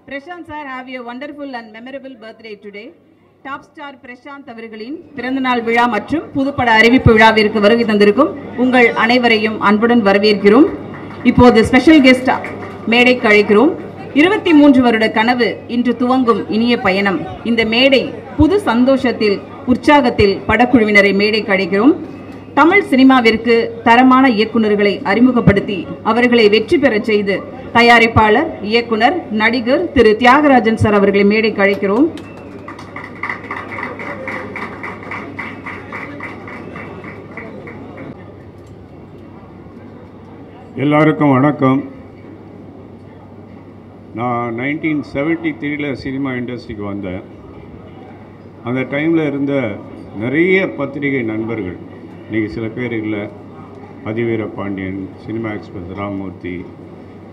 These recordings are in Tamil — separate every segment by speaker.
Speaker 1: Prashant sir, have a wonderful and memorable birthday today. Top star Prashanth அவர்களின் பிறந்தநாள் விழா மற்றும் புதுப்பட அறிவிப்பு விழாவிற்கு வருகை தந்திருக்கும் உங்கள் அனைவரையும் அன்புடன் வரவேற்கிறோம். இப்போது ஸ்பெஷல் கெஸ்ட் மேடைக்கு அழைக்கிறோம். 23 வருட கனவு இன்று துவங்கும் இனிய பயணம். இந்த மேடை புது சந்தோஷத்தில் உற்சாகத்தில் படக்குழுவினரை மேடைக்கு அழைக்கிறோம். தமிழ் சினிமாவிற்கு தரமான இயக்குநர்களை அறிமுகப்படுத்தி அவர்களை வெற்றி பெறச் செய்து தயாரிப்பாளர், இயக்குனர், நடிகர் திரு தியாகராஜன் சார் அவர்களை மேடைக்கு அழைக்கிறோம்.
Speaker 2: எல்லாருக்கும் வணக்கம். நான் 1973 சினிமா இண்டஸ்ட்ரிக்கு வந்தேன். அந்த டைமில் இருந்த நிறைய பத்திரிகை நண்பர்கள், இன்றைக்கி சில பேர் இல்லை, அதிவீர பாண்டியன், சினிமா எக்ஸ்பிரஸ் ராமமூர்த்தி,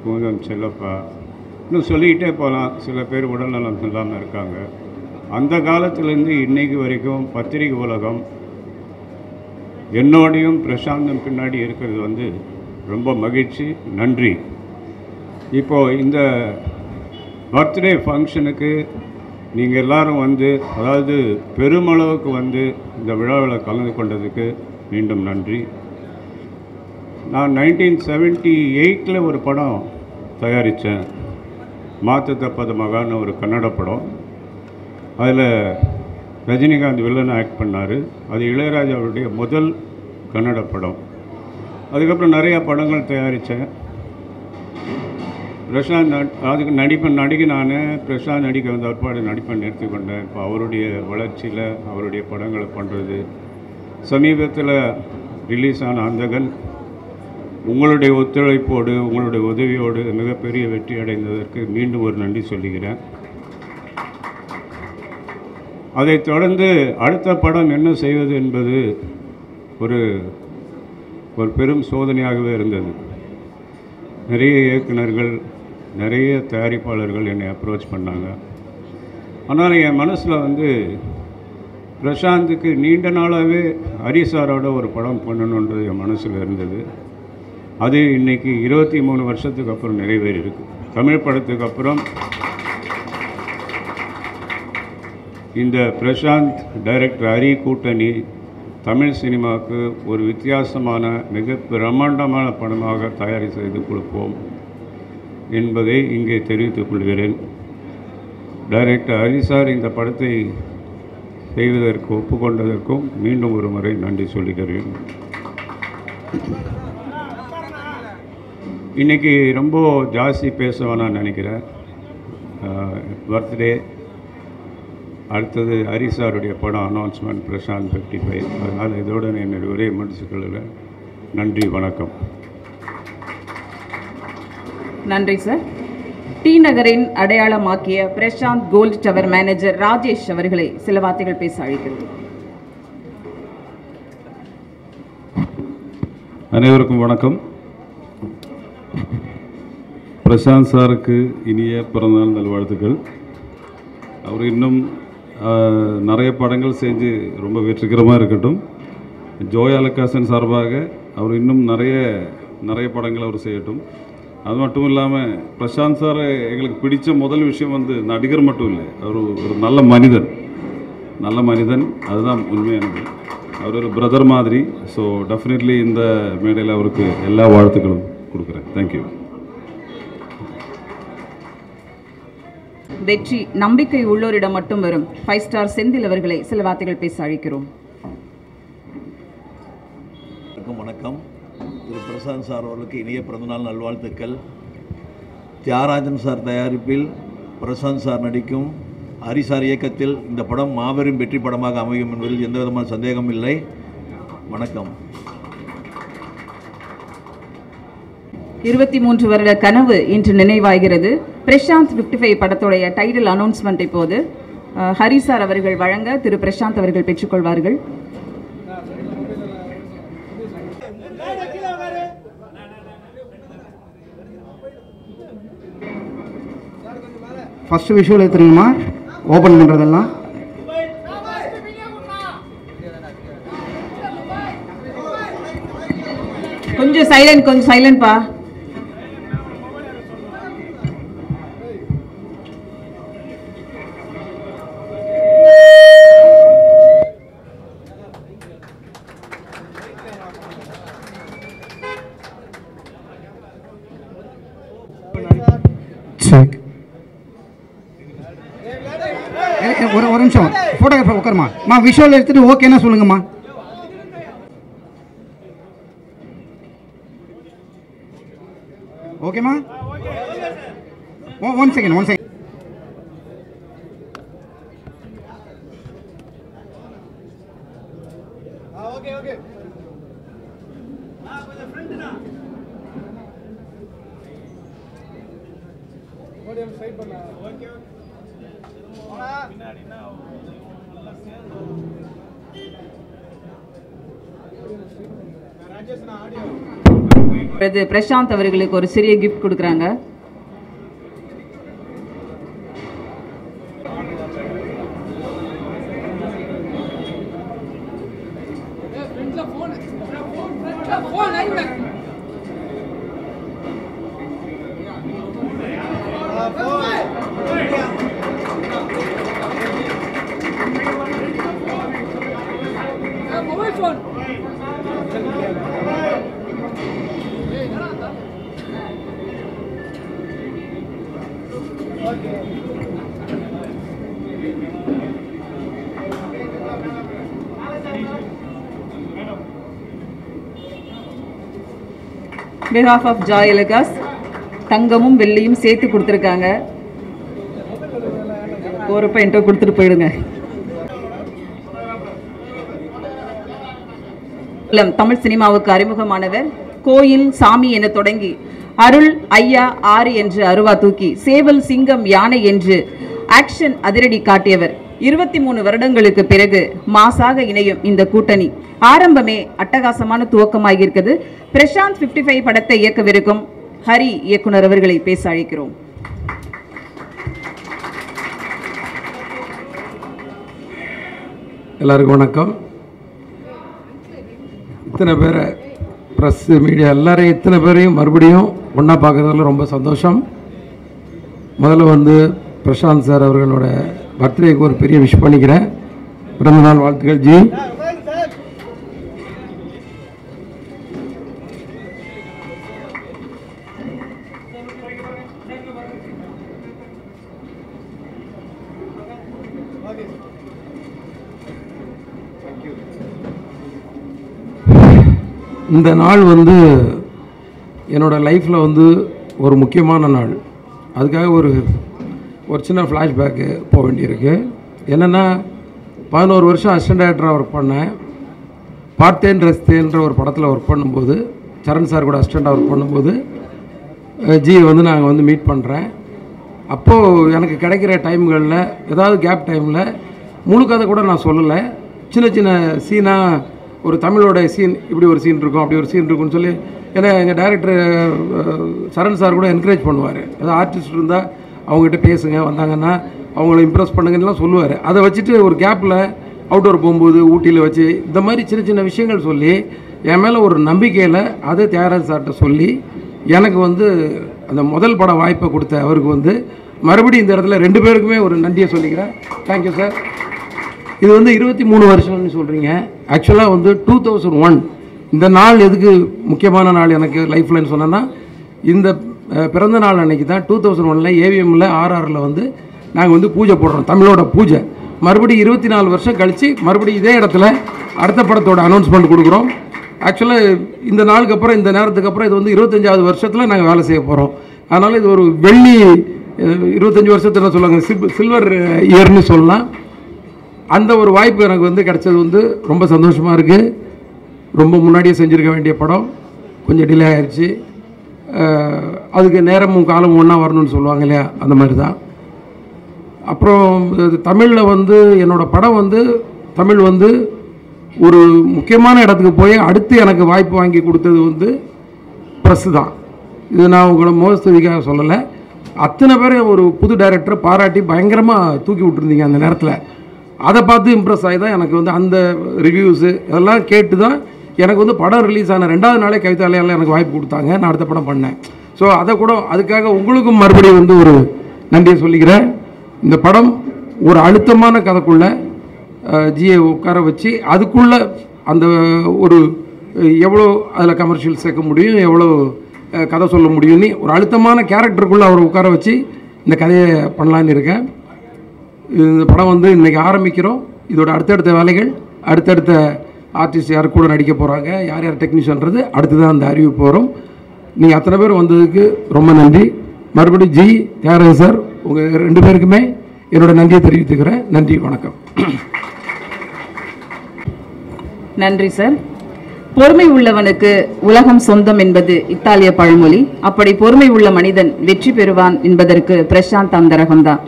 Speaker 2: குமுதம் செல்லப்பா, இன்னும் சொல்லிக்கிட்டே போகலாம். சில பேர் உடல்நலம் இல்லாமல் இருக்காங்க. அந்த காலத்திலேருந்து இன்றைக்கு வரைக்கும் பத்திரிகை உலகம் என்னோடையும் பிரசாந்தம் பின்னாடி இருக்கிறது ரொம்ப மகிழ்ச்சி, நன்றி. இப்போது இந்த பர்த்டே ஃபங்க்ஷனுக்கு நீங்கள் எல்லோரும் அதாவது பெருமளவுக்கு இந்த விழாவில் கலந்து கொண்டதுக்கு மீண்டும் நன்றி. நான் 1978 ஒரு படம் தயாரித்தேன், மாற்ற தப்பத மகான்னு ஒரு கன்னட படம். அதில் ரஜினிகாந்த் வில்லன் ஆக்ட் பண்ணார். அது இளையராஜாவுடைய முதல் கன்னட படம். அதுக்கப்புறம் நிறையா படங்கள் தயாரித்தேன். பிரசாந்த் அதுக்கு நடிகை நான் பிரசாந்த் நடிக்க வந்த ஒருபாடு நடிப்பை நிறுத்திக்கொண்டேன். இப்போ அவருடைய வளர்ச்சியில் அவருடைய படங்களை பண்ணுறது. சமீபத்தில் ரிலீஸ் ஆன அந்தகன் உங்களுடைய ஒத்துழைப்போடு உங்களுடைய உதவியோடு மிகப்பெரிய வெற்றி அடைந்ததற்கு மீண்டும் ஒரு நன்றி சொல்லுகிறேன். அதைத் தொடர்ந்து அடுத்த படம் என்ன செய்வது என்பது ஒரு பெரும் சோதனையாகவே இருந்தது. நிறைய இயக்குநர்கள், நிறைய தயாரிப்பாளர்கள் என்னை அப்ரோச் பண்ணாங்க. ஆனால் என் மனசில் பிரசாந்துக்கு நீண்ட நாளாகவே ஹரிசாரோட ஒரு படம் பண்ணணுன்றது என் மனசில் இருந்தது. அது இன்றைக்கி 23 வருஷத்துக்கு அப்புறம் நிறைவேறி இருக்குது. தமிழ் படத்துக்கு அப்புறம் இந்த பிரசாந்த் டைரக்டர் ஹரி கூட்டணி தமிழ் சினிமாவுக்கு ஒரு வித்தியாசமான மிக பிரம்மாண்டமான படமாக தயாரி செய்து கொடுப்போம் என்பதை இங்கே தெரிவித்துக் கொள்கிறேன். டைரக்டர் ஹரி சார் இந்த படத்தை செய்வதற்கு ஒப்புக்கொண்டதற்கும் மீண்டும் ஒரு முறை நன்றி சொல்லுகிறேன். இன்றைக்கி ரொம்ப ஜாஸ்தி பேச வேணான்னு நினைக்கிறேன். பர்த்டே அடுத்தது ஹரிசாருடைய படம் அனௌன்ஸ்மெண்ட், பிரசாந்த் 55. அதனால் இதோடு என்னுடைய உரையை முடிச்சுக்கொள்கிறேன். நன்றி, வணக்கம்.
Speaker 1: நன்றி சார். டி நகரின் அடையாளமாக்கிய Prashanth gold tower manager Rajesh அவர்களை சில வார்த்தைகள் பேச அழைக்கிறேன்.
Speaker 3: அனைவருக்கும் வணக்கம். பிரசாந்த் சாருக்கு இனிய பிறந்தநாள் நல்வாழ்த்துக்கள். அவர் இன்னும் நிறைய படங்கள் செஞ்சு ரொம்ப வெற்றிகரமாக இருக்கட்டும். ஜோயா லக்காசன் சார்பாக அவர் இன்னும் நிறைய படங்கள் அவர் செய்யட்டும். அது மட்டும் இல்லாமல் பிரசாந்த் சார் எங்களுக்கு பிடித்த முதல் விஷயம் நடிகர் மட்டும் இல்லை, அவர் ஒரு நல்ல மனிதன். அதுதான் உண்மையானது. அவர் ஒரு பிரதர் மாதிரி. ஸோ டெஃபினெட்லி இந்த மேடையில் அவருக்கு எல்லா வாழ்த்துக்களும் கொடுக்குறேன். தேங்க்யூ.
Speaker 1: வெற்றி நம்பிக்கை உள்ளோரிடம் மட்டும் வரும். 5 ஸ்டார் செந்தில் அவர்களை சில வார்த்தைகள் பேச அழைக்கிறோம்.
Speaker 4: வணக்கம். திரு பிரசாந்த் சார் அவர்களுக்கு இனிய பிறந்தநாள் நல்வாழ்த்துக்கள். தியாகராஜன் சார் தயாரிப்பில் பிரசாந்த் சார் நடிக்கும் ஹரிசார் இயக்கத்தில் இந்த படம் மாபெரும் வெற்றி படமாக அமையும் என்பதில் எந்த விதமான சந்தேகம் இல்லை. வணக்கம்.
Speaker 1: 23 வருட கனவு இன்று நினைவாகிறது. பிரசாந்த் 55 படத்துடைய டைட்டில் அனௌன்ஸ்மெண்ட் இப்போது ஹரிசார் அவர்கள் வழங்க திரு பிரசாந்த் அவர்கள் பெற்றுக்கொள்வார்கள்.
Speaker 5: ஃபர்ஸ்ட் விஷுவல் எடுத்துருங்கம்மா, ஓப்பன் பண்ணுறதெல்லாம்.
Speaker 1: கொஞ்சம் சைலண்ட் பா.
Speaker 5: ஒரு நிமிஷம் ஃபோட்டோகிராஃபர் உட்காருமா. விஷுவல் எடுத்துகிட்டு ஓகேன்னா சொல்லுங்கம்மா. ஓகேம்மா. One second.
Speaker 1: பிரசாந்த் அவர்களுக்கு ஒரு சிறிய கிஃப்ட் கொடுக்குறாங்க. behalf of Joy Alucas தங்கமும் வெள்ளியும் சேர்த்து கொடுத்துருக்காங்க. போறப்ப என்கிட்ட கொடுத்துட்டு போயிடுங்க. தமிழ் சினிமாவுக்கு அறிமுகமானவர். கோயில் சாமி என தொடங்கி அருள் ஐயா ஆறு என்று அருவா தூக்கி சேவல் சிங்கம் யானை என்று ஆக்ஷன் அதிரடி காட்டியவர். 23 வருடங்களுக்கு பிறகு மாசாக இணையும் இந்த கூட்டணி ஆரம்பமே அட்டகாசமான துவக்கமாகியிருக்கிறது. பிரசாந்த் 55 படத்தை இயக்கவிருக்கும் ஹரி இயக்குனர் அவர்களை பேச அழைக்கிறோம்.
Speaker 6: எல்லாருக்கும் வணக்கம். இத்தனை பேரை ப்ரெஸ் மீடியா எல்லாரையும் இத்தனை பேரையும் மறுபடியும் ஒன்றா பார்க்குறதுல ரொம்ப சந்தோஷம். முதல்ல பிரசாந்த் சார் அவர்களோட பர்த்டேக்கு ஒரு பெரிய விஷ் பண்ணிக்கிறேன். பிறந்தநாள் வாழ்த்துக்கள் ஜி. இந்த நாள் என்னோட லைஃப்பில் ஒரு முக்கியமான நாள். அதுக்காக ஒரு சின்ன ஃப்ளாஷ்பேக்கு போக வேண்டியிருக்கு. என்னென்னா 11 வருஷம் அசிஸ்டன்ட் டைரக்டராக ஒர்க் பண்ணேன். பார்த்தேன் ரஸ்தேன்ற ஒரு படத்தில் ஒர்க் பண்ணும்போது சரண் சார் கூட அசிஸ்டண்ட்டாக ஒர்க் பண்ணும்போது ஜியை நாங்கள் மீட் பண்ணுறேன். அப்போது எனக்கு கிடைக்கிற டைம்களில் ஏதாவது கேப் டைமில் முழு கதை கூட நான் சொல்லலை. சின்ன சின்ன சீனாக ஒரு தமிழோட சீன் இப்படி ஒரு சீன் இருக்கும் அப்படி ஒரு சீன் இருக்குன்னு சொல்லி ஏன்னா எங்கள் டைரக்டர் சரண் சார் கூட என்கரேஜ் பண்ணுவார். ஏதாவது ஆர்டிஸ்ட் இருந்தால் அவங்ககிட்ட பேசுங்க, வந்தாங்கன்னா அவங்கள இம்ப்ரெஸ் பண்ணுங்கன்னெலாம் சொல்லுவார். அதை வச்சுட்டு ஒரு கேப்பில் அவுட்டோர் போகும்போது ஊட்டியில் வச்சு இந்த மாதிரி சின்ன சின்ன விஷயங்கள் சொல்லி என் மேலே ஒரு நம்பிக்கையில் அதை தியாகராஜ் சார்கிட்ட சொல்லி எனக்கு அந்த முதல் பட வாய்ப்பை கொடுத்த அவருக்கு மறுபடியும் இந்த இடத்துல 2 பேருக்குமே ஒரு நன்றியை சொல்லிக்கிறேன். Thank you sir. இது 23 வருஷம்னு சொல்கிறீங்க. ஆக்சுவலாக 2001 இந்த நாள் எதுக்கு முக்கியமான நாள் எனக்கு லைஃப்லன்னு சொன்னேன்னா இந்த பிறந்த நாள் அன்றைக்கி தான் 2001 ஏவிஎம்மில் ஆர்ஆரில் நாங்கள் பூஜை போடுறோம், தமிழோட பூஜை. மறுபடியும் 24 வருஷம் கழித்து மறுபடியும் இதே இடத்துல அடுத்த படத்தோட அனௌன்ஸ்மெண்ட் கொடுக்குறோம். ஆக்சுவலாக இந்த நாளுக்கு அப்புறம் இந்த நேரத்துக்கு அப்புறம் இது 25வது வருஷத்தில் நாங்கள் வேலை செய்ய போகிறோம். அதனால் இது ஒரு வெள்ளி 25 வருஷத்தில் சொல்லுவாங்க சில்வர் இயர்னு சொல்லலாம். அந்த ஒரு வாய்ப்பு எனக்கு கிடைச்சது ரொம்ப சந்தோஷமாக இருக்குது. ரொம்ப முன்னாடியே செஞ்சுருக்க வேண்டிய படம் கொஞ்சம் டிலே ஆகிடுச்சு. அதுக்கு நேரமும் காலமும் ஒன்றா வரணும்னு சொல்லுவாங்க இல்லையா, அந்த மாதிரி தான். அப்புறம் தமிழில் என்னோடய படம் தமிழ் ஒரு முக்கியமான இடத்துக்கு போய் அடுத்து எனக்கு வாய்ப்பு வாங்கி கொடுத்தது ப்ரெஸ்ஸு தான். இது நான் உங்களை மோசத்துக்காக சொல்லலை. அத்தனை பேரும் ஒரு புது டைரக்டரை பாராட்டி பயங்கரமாக தூக்கி விட்டுருந்தீங்க அந்த நேரத்தில். அதை பார்த்து இம்ப்ரெஸ் ஆகி தான் எனக்கு அந்த ரிவ்யூஸு இதெல்லாம் கேட்டு தான் எனக்கு படம் ரிலீஸ் ஆன 2வது நாளே கவிதாலயால் எனக்கு வாய்ப்பு கொடுத்தாங்க. நான் அடுத்த படம் பண்ணேன். ஸோ அதை கூட அதுக்காக உங்களுக்கும் மறுபடியும் ஒரு நன்றியை சொல்லிக்கிறேன். இந்த படம் ஒரு அழுத்தமான கதைக்குள்ளே ஜியை உட்கார வச்சு அதுக்குள்ளே அந்த ஒரு எவ்வளோ அதில் கமர்ஷியல் சேர்க்க முடியும், எவ்வளோ கதை சொல்ல முடியும்னு ஒரு அழுத்தமான கேரக்டருக்குள்ளே அவரை உட்கார வச்சு இந்த கதையை பண்ணலான்னு இருக்கேன். இந்த படம் வந்து இன்றைக்கி ஆரம்பிக்கிறோம். இதோட அடுத்தடுத்த வேலைகள், அடுத்தடுத்த ஆர்டிஸ்ட் யார் கூட நடிக்க போகிறாங்க, யார் யார் டெக்னீஷியன்றது அடுத்து தான் அந்த அறிவிப்பு வரும். நீங்கள் அத்தனை பேர் வந்ததுக்கு ரொம்ப நன்றி. மறுபடியும் ஜி தியாகராஜன் சார், உங்கள் 2 பேருக்குமே என்னோட நன்றியை தெரிவித்துக்கிறேன். நன்றி, வணக்கம்.
Speaker 1: நன்றி சார். பொறுமை உள்ளவனுக்கு உலகம் சொந்தம் என்பது இத்தாலிய பழமொழி. அப்படி பொறுமை உள்ள மனிதன் வெற்றி பெறுவான் என்பதற்கு பிரசாந்த் அந்த ரகம்தான்.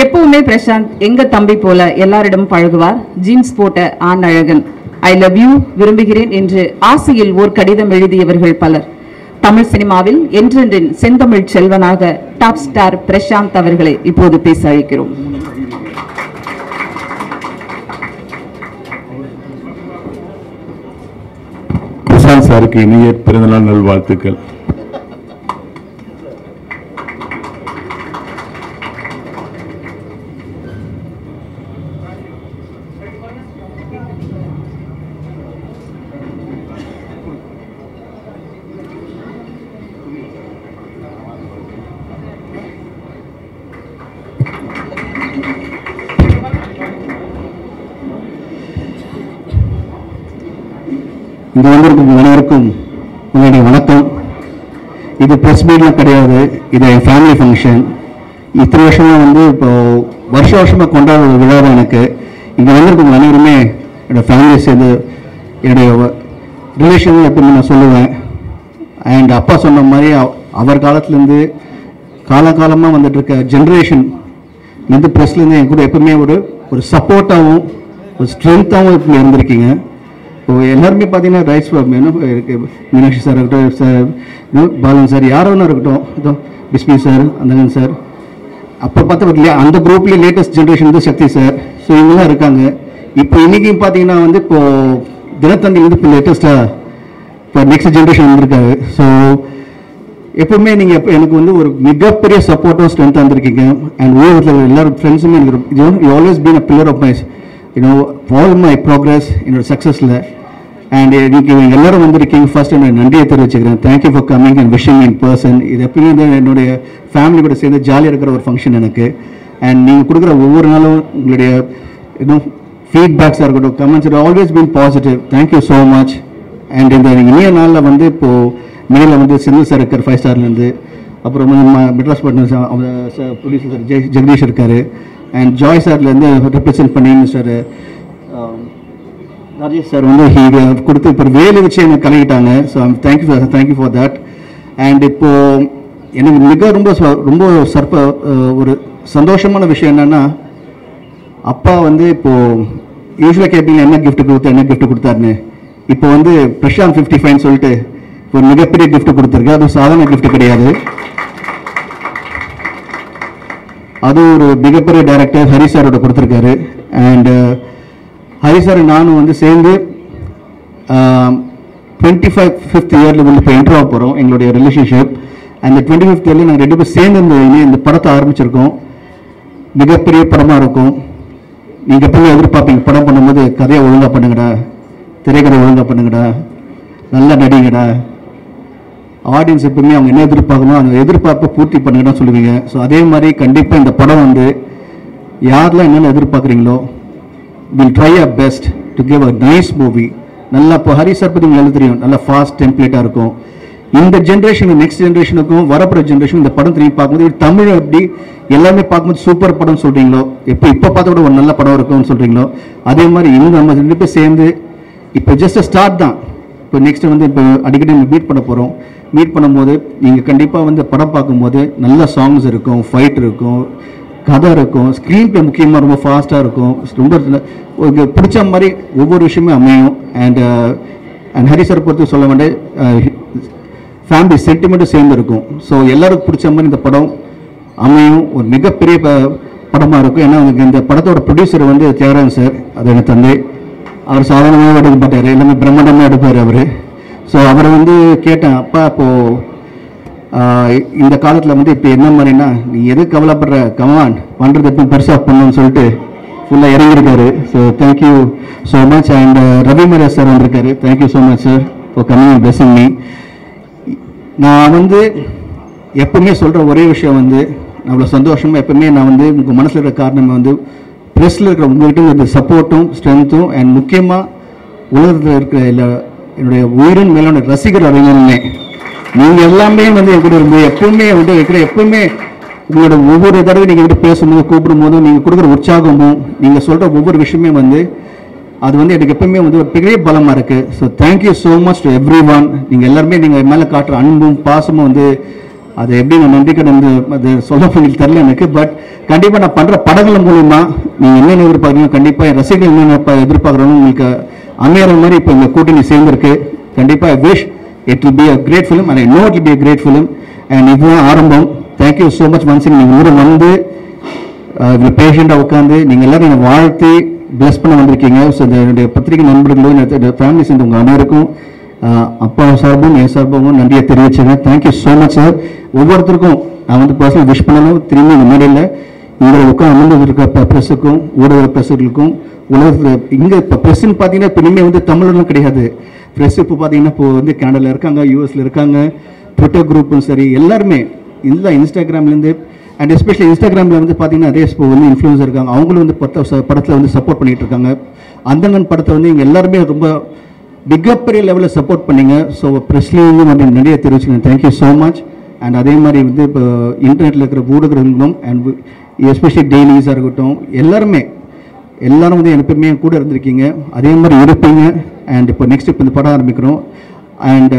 Speaker 1: எப்பவுமே பிரசாந்த் எங்க தம்பி போல எல்லாரிடமும் பழகுவார். ஜீன்ஸ் போட்ட ஆண் அழகன். ஐ லவ் யூ, விரும்புகிறேன் என்று ஆசையில் ஓர் கடிதம் எழுதியவர்கள் பலர். தமிழ் சினிமாவில் என்றென்றின் செந்தமிழ் செல்வனாக டாப் ஸ்டார் பிரசாந்த் அவர்களை இப்போது பேச அழைக்கிறோம்.
Speaker 7: பிரசாந்த் சாருக்கு இனிய பிறந்தநாள் நல்வாழ்த்துக்கள்.
Speaker 5: இங்கே வந்திருக்கும் அனைவருக்கும் உங்களுடைய வணக்கம். இது ப்ரெஸ் மீட்லாம் கிடையாது, இது என் ஃபேமிலி ஃபங்க்ஷன். இத்தனை வருஷமாக வந்து இப்போது வருஷமாக கொண்டாடுற ஒரு விழா தான் எனக்கு. இங்கே வந்திருக்கும் அனைவருமே என்னோடய ஃபேமிலி சேர்ந்து என்னுடைய ரிலேஷன் எப்பவுமே நான் சொல்லுவேன். அண்ட் அப்பா சொன்ன மாதிரி அவர் காலத்துலேருந்து காலகாலமாக வந்துட்டுருக்க ஜென்ரேஷன்லேருந்து ப்ரெஸ்லேருந்து என் கூட எப்பவுமே ஒரு சப்போர்ட்டாகவும் ஒரு ஸ்ட்ரென்த்தாகவும் இப்போ இருந்திருக்கீங்க. இப்போ எல்லாருமே பார்த்தீங்கன்னா ரைட்ஸ் இருக்குது. மீனாட்சி சார் இருக்கட்டும், சார் பாலன் சார், யாரோ ஒன்று இருக்கட்டும், இதோ பிஸ்மி சார், அந்தகன் சார், அப்போ பார்த்தா அந்த குரூப்லேயே லேட்டஸ்ட் ஜென்ரேஷன் வந்து சக்தி சார், ஸோ இவங்கெல்லாம் இருக்காங்க. இப்போ இன்றைக்கி பார்த்தீங்கன்னா வந்து இப்போது தினத்தந்தி வந்து இப்போ லேட்டஸ்ட்டாக இப்போ நெக்ஸ்ட் ஜென்ரேஷன் வந்திருக்காரு. ஸோ எப்பவுமே நீங்கள் எப்போ எனக்கு வந்து ஒரு மிகப்பெரிய சப்போர்ட்டும் ஸ்ட்ரென்த்தாக இருந்திருக்கீங்க. அண்ட் ஊரில் எல்லாரும் ஃப்ரெண்ட்ஸுமே எனக்கு you always been a pillar of my all my progress என்னோட சக்ஸஸில். அண்ட் இன்னைக்கு எல்லாரும் வந்திருக்கீங்க. ஃபர்ஸ்ட் என்னோட நன்றியை தெரிவிச்சுக்கிறேன். Thank you for coming and wishing in person. இது எப்பயுமே வந்து என்னுடைய ஃபேமிலி கூட சேர்ந்து ஜாலியாக இருக்கிற ஒரு ஃபங்க்ஷன் எனக்கு. அண்ட் நீங்கள் கொடுக்குற ஒவ்வொரு நாளும் உங்களுடைய ஃபீட்பேக்ஸாக இருக்கட்டும், comments are always been positive. Thank you so much. And இந்த இனிய நாளில் வந்து இப்போது மேலே வந்து செந்தில் சார் இருக்கார் 5 ஸ்டார்லேருந்து, அப்புறம் வந்து மெட்ராஸ் பட்டன் ப்ரொடியூசர் சார் ஜெகதீஷ் இருக்கார், அண்ட் ஜாய் சார்லேருந்து ரெப்ரசென்ட் பண்ணி மிஸ்டர் ராஜேஷ் சார் வந்து கொடுத்து இப்போ வேலை வச்சு எனக்கு கலக்கிட்டாங்க. So thank you for that. And இப்போது எனக்கு மிக ரொம்ப ஒரு சந்தோஷமான விஷயம் என்னென்னா, அப்பா வந்து இப்போது யூஸ்வலாக கேட்பீங்க என்ன கிஃப்ட் கொடுத்தாருன்னு. இப்போ வந்து பிரசாந்த் 55 சொல்லிட்டு ஒரு மிகப்பெரிய கிஃப்ட் கொடுத்துருக்கு. அது சாதாரண கிஃப்ட் கிடையாது. அது ஒரு மிகப்பெரிய டைரக்டர் ஹரி சாரோட கொடுத்துருக்காரு. அண்ட் ஹரி சார் நானும் வந்து சேர்ந்து 25th இயரில் வந்து இப்போ என்ட்ரு ஆக போகிறோம் எங்களுடைய ரிலேஷன்ஷிப். அந்த 25th இயரில் நாங்கள் 2 பேரும் சேர்ந்து இந்த படத்தை ஆரம்பிச்சிருக்கோம். மிகப்பெரிய படமாக இருக்கும். நீங்கள் எப்பவுமே எதிர்பார்ப்பீங்க படம் பண்ணும்போது கதையை ஒழுங்காக பண்ணுங்கடா, திரைக்கதை ஒழுங்காக பண்ணுங்கடா, நல்லா நடிங்கடா. ஆடியன்ஸ் எப்பவுமே அவங்க என்ன எதிர்பார்க்கணும் அந்த எதிர்பார்ப்பை பூர்த்தி பண்ணுங்கன்னு சொல்லுவீங்க. ஸோ அதே மாதிரி கண்டிப்பாக இந்த படம் வந்து யாரெல்லாம் என்னென்ன எதிர்பார்க்குறீங்களோ will try a best to give a nice movie. நல்லா இப்போ ஹரி சார் பற்றி உங்களுக்கு தெரியும், நல்லா ஃபாஸ்ட் டெம்ப்ளேட்டாக இருக்கும். இந்த ஜென்ரேஷன் நெக்ஸ்ட் ஜென்ரேஷனுக்கும் வரப்போகிற ஜென்ரேஷன் இந்த படம் திரும்பி பார்க்கும்போது தமிழ் எப்படி எல்லாமே பார்க்கும்போது சூப்பர் படம் சொல்கிறீங்களோ, இப்போ பார்த்த கூட ஒரு நல்ல படம் இருக்கும்னு சொல்கிறீங்களோ, அதே மாதிரி இன்னும் நம்ம 2 பேர் சேர்ந்து இப்போ ஜஸ்ட் ஸ்டார்ட் தான். இப்போ நெக்ஸ்ட் வந்து இப்போ அடிக்கடி நம்ம மீட் பண்ண போகிறோம். மீட் பண்ணும்போது நீங்கள் கண்டிப்பாக வந்து படம் பார்க்கும்போது நல்ல சாங்ஸ் இருக்கும், ஃபைட் இருக்கும், கதை இருக்கும், ஸ்க்ரீன் ப்ளே முக்கியமாக ரொம்ப ஃபாஸ்ட்டாக இருக்கும். ரொம்ப உங்களுக்கு பிடிச்ச மாதிரி ஒவ்வொரு விஷயமே அமையும். அண்ட் ஹரி சார் பொறுத்து சொல்ல வேண்டிய ஃபேமிலி சென்டிமெண்ட்டும் சேர்ந்து இருக்கும். ஸோ எல்லாருக்கும் பிடிச்ச மாதிரி இந்த படம் அமையும். ஒரு மிகப்பெரிய படமாக இருக்கும். ஏன்னா இந்த படத்தோட ப்ரொடியூசர் வந்து தியாகராஜன் சார், அது எனக்கு தந்தை. அவர் சாதாரணமாக எடுக்க மாட்டார், எல்லாமே பிரம்மாண்டமாக எடுப்பார் அவர். ஸோ அவரை வந்து கேட்டேன், அப்பா இப்போது இந்த காலத்தில் வந்து இப்போ என்ன மாதிரினா நீ எது கவலைப்படுற, கமான் பண்ணுறது எப்போ பெருசாக பண்ணணும்னு சொல்லிட்டு ஃபுல்லாக இறங்கியிருக்காரு. So thank you so much. And Ravi Maria sir வந்திருக்காரு. Thank you so much sir for coming and blessing me. நான் வந்து எப்பவுமே சொல்கிற ஒரே விஷயம் வந்து அவ்வளோ சந்தோஷமாக எப்பவுமே நான் வந்து உங்கள் மனசில் இருக்கிற காரணம் வந்து ப்ரெஸ்ஸில் இருக்கிற உங்கள்கிட்ட இந்த சப்போர்ட்டும் ஸ்ட்ரென்த்தும் அண்ட் முக்கியமாக உலகத்தில் இருக்கிற எல்லா என்னுடைய உயிரின் மேலான ரசிகர் அறிஞருமே நீங்கள் எல்லாமே வந்து என் கூட இருந்து எப்பவுமே வந்து இருக்கிற எப்பவுமே உங்களோட ஒவ்வொரு தடவை நீங்கள் கிட்ட பேசும்போது கூப்பிடும் போதும் நீங்கள் கொடுக்குற உற்சாகமும் நீங்கள் சொல்கிற ஒவ்வொரு விஷயமே வந்து அது வந்து எனக்கு எப்பவுமே வந்து ஒரு பெரிய பலமாக இருக்குது. So thank you so much to every one. நீங்கள் எல்லாருமே நீங்கள் மேலே காட்டுற அன்பும் பாசமும் வந்து அது எப்படி நான் நன்றி கடன் அது சொல்ல உங்களுக்கு தெரியல எனக்கு. பட் கண்டிப்பாக நான் பண்ணுற படங்கள் மூலிமா நீங்கள் என்னென்ன எதிர்பார்க்குறீங்க கண்டிப்பாக என் ரசிகர்கள் என்னென்ன எதிர்பார்க்குறோன்னு உங்களுக்கு அமையிற மாதிரி இப்போ இந்த கூட்டணி சேர்ந்துருக்கு. கண்டிப்பாக I wish it will be a great film and I know it will be a great film. And இதுதான் ஆரம்பம். Thank you so much Mansingh. நீங்கள் ஊரை வந்து இவ்வளோ பேஷண்ட்டாக உட்காந்து நீங்கள் எல்லோரும் என்னை வாழ்த்தி பிளஸ் பண்ண வந்திருக்கீங்க. ஸோ என்னுடைய பத்திரிகை நண்பர்களும் என்னுடைய ஃபேமிலி சேர்ந்து உங்கள் அனைவருக்கும் அப்பா சார்பும் என் சார்பும் நன்றியை தெரிவிச்சுங்க. Thank you so much sir. ஒவ்வொருத்தருக்கும் நான் வந்து பர்சனல் விஷ் பண்ணணும். திரும்பி இந்த மேடையில் இங்கே உட்காந்து அமர்ந்து இருக்க ப்ரெஸ்ஸுக்கும் ஊடக ப்ரெஸ்ஸுகளுக்கும் உலகத்தில் இங்கே இப்போ ப்ரெஸ்ஸுன்னு பார்த்தீங்கன்னா இப்போ இனிமேல் வந்து தமிழ்லாம் கிடையாது. ப்ரெஸ் இப்போ பார்த்தீங்கன்னா இப்போ வந்து கனடாவில் இருக்காங்க, யூஎஸில் இருக்காங்க, ட்விட்டர் குரூப்பும் சரி எல்லாருமே இல்லை இன்ஸ்டாகிராம்லேருந்து அண்ட் எஸ்பெஷலி இன்ஸ்டாகிராமில் வந்து பார்த்தீங்கன்னா நிறைய இப்போ வந்து இன்ஃப்ளூயன்ஸ் இருக்காங்க. அவங்களும் வந்து படத்தில் வந்து சப்போர்ட் பண்ணிகிட்டு இருக்காங்க. அந்தங்கன் படத்தை வந்து இங்கே எல்லாருமே ரொம்ப மிகப்பெரிய லெவலில் சப்போர்ட் பண்ணிங்க. ஸோ ப்ரெஸ்லேயும் வந்து நிறைய தெரிவிச்சுக்கேன். Thank you so much. அண்ட் அதே மாதிரி வந்து இப்போ இன்டர்நெட்டில் இருக்கிற ஊடகங்களும் அண்ட் எஸ்பெஷலி டெய்லிஸாக இருக்கட்டும் எல்லாரும் வந்து எப்பவுமே கூட இருந்திருக்கீங்க. அதே மாதிரி இருப்பீங்க. அண்ட் இப்போ நெக்ஸ்ட் இப்போ இந்த படம் ஆரம்பிக்கிறோம். And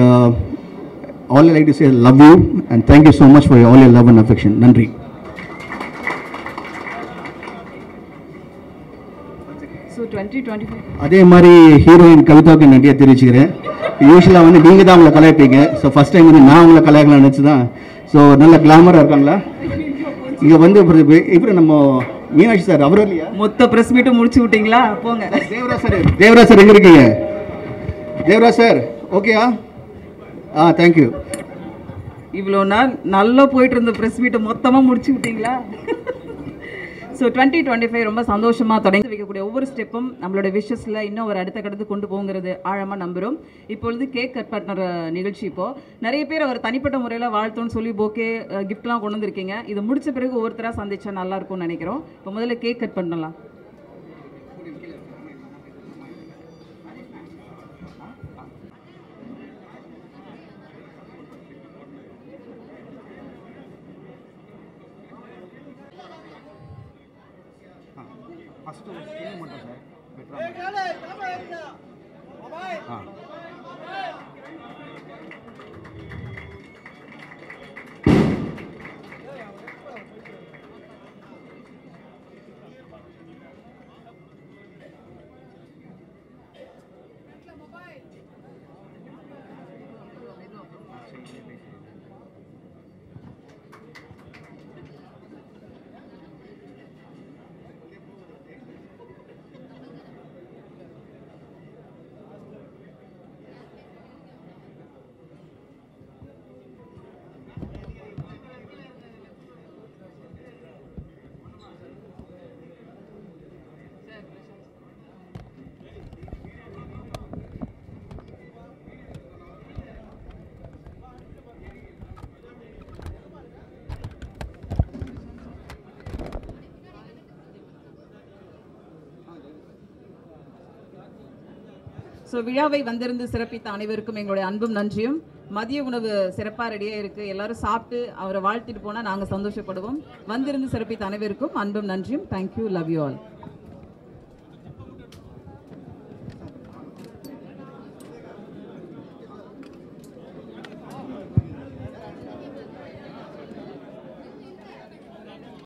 Speaker 5: all I like to say love you and thank you so much for all your love and affection. நன்றி. அதே மாதிரி ஹீரோயின் கவிதாவுக்கு நன்றியை தெரிவிச்சுக்கிறேன். யூஸ்வலாக வந்து நீங்கள் தான் அவங்களை கலாய்ப்பீங்க. ஸோ ஃபஸ்ட் டைம் வந்து நான் உங்களை கலாய்க்கலாம் நினச்சி தான். ஸோ நல்ல கிளாமராக இருக்காங்களா இங்கே வந்து இப்போ நம்ம மீனாட்சி சார் அவர் இல்லையா
Speaker 1: மொத்த ப்ரெஸ் மீட்டும் முடிச்சு விட்டீங்களா? போங்க.
Speaker 5: தேவராஜ் சார் எங்கே இருக்கீங்க? தேவராஜ் சார் ஓகேயா? தேங்க்யூ.
Speaker 1: இவ்வளோ நாள் நல்லா போயிட்டு இருந்த ப்ரெஸ் மீட்டை மொத்தமாக முடிச்சு விட்டீங்களா? ஸோ 2025 ரொம்ப சந்தோஷமாக தொடங்கி வைக்கக்கூடிய ஒவ்வொரு ஸ்டெப்பும் நம்மளோட விஷஸில் இன்னும் ஒரு அடுத்த கடத்து கொண்டு போங்கிறது ஆழமாக நம்புகிறோம். இப்பொழுது கேக் கட் பண்ணுற நிகழ்ச்சி. இப்போது நிறைய பேர் அவர் தனிப்பட்ட முறையில் வாழ்த்தோன்னு சொல்லி போக்கே கிஃப்ட்லாம் கொண்டு வந்திருக்கீங்க. இது முடித்த பிறகு ஒவ்வொருத்தராக சந்திச்சா நல்லாயிருக்கும்னு நினைக்கிறோம். இப்போ முதல்ல கேக் கட் பண்ணலாம். ஸோ விழாவை வந்திருந்து சிறப்பித்த அனைவருக்கும் எங்களுடைய அன்பும் நன்றியும். மதிய உணவு சிறப்பாக ரெடியாக இருக்குது. எல்லாரும் சாப்பிட்டு அவரை வாழ்த்திட்டு போனால் நாங்கள் சந்தோஷப்படுவோம். வந்திருந்து சிறப்பித்த அனைவருக்கும் அன்பும் நன்றியும். தேங்க்யூ. Love you all.